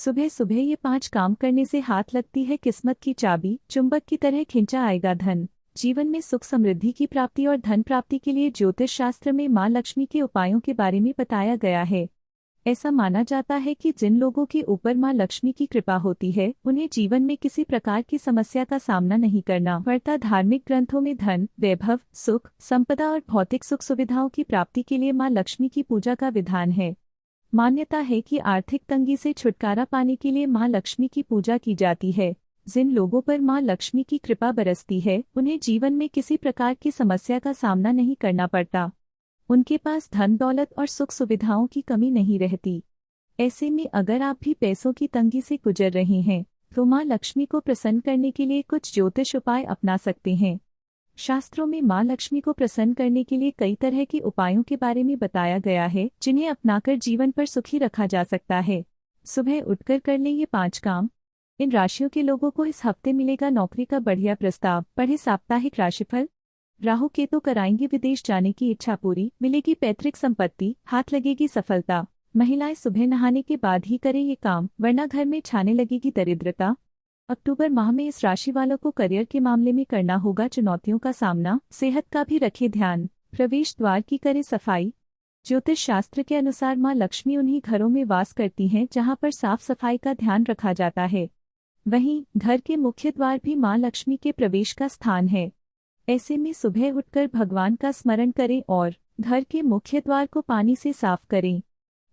सुबह सुबह ये 5 काम करने से हाथ लगती है किस्मत की चाबी, चुंबक की तरह खिंचा आएगा धन। जीवन में सुख समृद्धि की प्राप्ति और धन प्राप्ति के लिए ज्योतिष शास्त्र में मां लक्ष्मी के उपायों के बारे में बताया गया है। ऐसा माना जाता है कि जिन लोगों के ऊपर मां लक्ष्मी की कृपा होती है, उन्हें जीवन में किसी प्रकार की समस्या का सामना नहीं करना पड़ता। धार्मिक ग्रंथों में धन, वैभव, सुख, संपदा और भौतिक सुख सुविधाओं की प्राप्ति के लिए मां लक्ष्मी की पूजा का विधान है। मान्यता है कि आर्थिक तंगी से छुटकारा पाने के लिए मां लक्ष्मी की पूजा की जाती है। जिन लोगों पर मां लक्ष्मी की कृपा बरसती है, उन्हें जीवन में किसी प्रकार की समस्या का सामना नहीं करना पड़ता। उनके पास धन दौलत और सुख सुविधाओं की कमी नहीं रहती। ऐसे में अगर आप भी पैसों की तंगी से गुजर रहे हैं, तो मां लक्ष्मी को प्रसन्न करने के लिए कुछ ज्योतिष उपाय अपना सकते हैं। शास्त्रों में मां लक्ष्मी को प्रसन्न करने के लिए कई तरह के उपायों के बारे में बताया गया है, जिन्हें अपनाकर जीवन पर सुखी रखा जा सकता है। सुबह उठकर कर लें ये 5 काम। इन राशियों के लोगों को इस हफ्ते मिलेगा नौकरी का बढ़िया प्रस्ताव। पढ़े साप्ताहिक राशिफल। राहु केतु कराएंगे विदेश जाने की इच्छा पूरी, मिलेगी पैतृक संपत्ति, हाथ लगेगी सफलता। महिलाएं सुबह नहाने के बाद ही करें ये काम, वरना घर में छाने लगेगी दरिद्रता। अक्टूबर माह में इस राशि वालों को करियर के मामले में करना होगा चुनौतियों का सामना, सेहत का भी रखे ध्यान। प्रवेश द्वार की करे सफाई। ज्योतिष शास्त्र के अनुसार मां लक्ष्मी उन्हीं घरों में वास करती हैं जहां पर साफ सफाई का ध्यान रखा जाता है। वहीं घर के मुख्य द्वार भी मां लक्ष्मी के प्रवेश का स्थान है। ऐसे में सुबह उठकर भगवान का स्मरण करें और घर के मुख्य द्वार को पानी से साफ करें।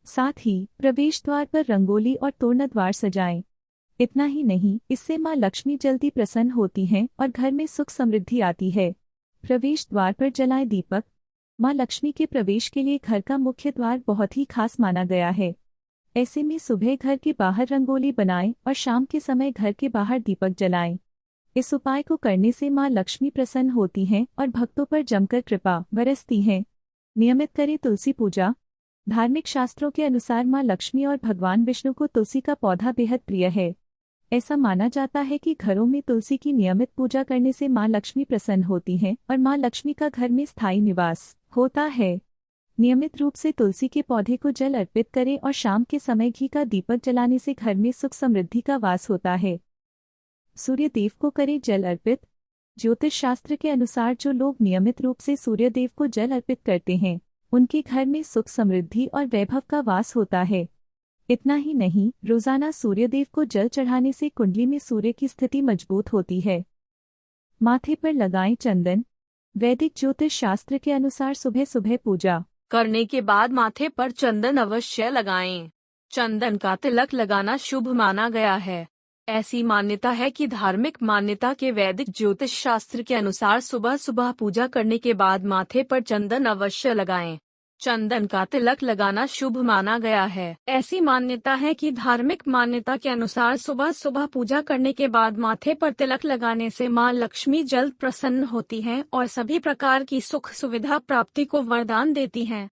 साथ ही प्रवेश द्वार पर रंगोली और तोरणद्वार सजाएं। इतना ही नहीं, इससे मां लक्ष्मी जल्दी प्रसन्न होती हैं और घर में सुख समृद्धि आती है। प्रवेश द्वार पर जलाएं दीपक। मां लक्ष्मी के प्रवेश के लिए घर का मुख्य द्वार बहुत ही खास माना गया है। ऐसे में सुबह घर के बाहर रंगोली बनाएं और शाम के समय घर के बाहर दीपक जलाएं। इस उपाय को करने से मां लक्ष्मी प्रसन्न होती हैं और भक्तों पर जमकर कृपा बरसती हैं। नियमित करें तुलसी पूजा। धार्मिक शास्त्रों के अनुसार मां लक्ष्मी और भगवान विष्णु को तुलसी का पौधा बेहद प्रिय है। ऐसा माना जाता है कि घरों में तुलसी की नियमित पूजा करने से मां लक्ष्मी प्रसन्न होती हैं और मां लक्ष्मी का घर में स्थायी निवास होता है। नियमित रूप से तुलसी के पौधे को जल अर्पित करें और शाम के समय घी का दीपक जलाने से घर में सुख समृद्धि का वास होता है। सूर्य देव को करें जल अर्पित। ज्योतिष शास्त्र के अनुसार जो लोग नियमित रूप से सूर्य देव को जल अर्पित करते हैं, उनके घर में सुख समृद्धि और वैभव का वास होता है। इतना ही नहीं, रोजाना सूर्यदेव को जल चढ़ाने से कुंडली में सूर्य की स्थिति मजबूत होती है। माथे पर लगाएं चंदन। वैदिक ज्योतिष शास्त्र के अनुसार सुबह सुबह पूजा करने के बाद माथे पर चंदन अवश्य लगाएं। चंदन का तिलक लगाना शुभ माना गया है। ऐसी मान्यता है कि धार्मिक मान्यता के वैदिक ज्योतिष शास्त्र के अनुसार सुबह सुबह पूजा करने के बाद माथे पर चंदन अवश्य लगाएं। चंदन का तिलक लगाना शुभ माना गया है। ऐसी मान्यता है कि धार्मिक मान्यता के अनुसार सुबह सुबह पूजा करने के बाद माथे पर तिलक लगाने से मां लक्ष्मी जल्द प्रसन्न होती हैं और सभी प्रकार की सुख सुविधा प्राप्ति को वरदान देती हैं।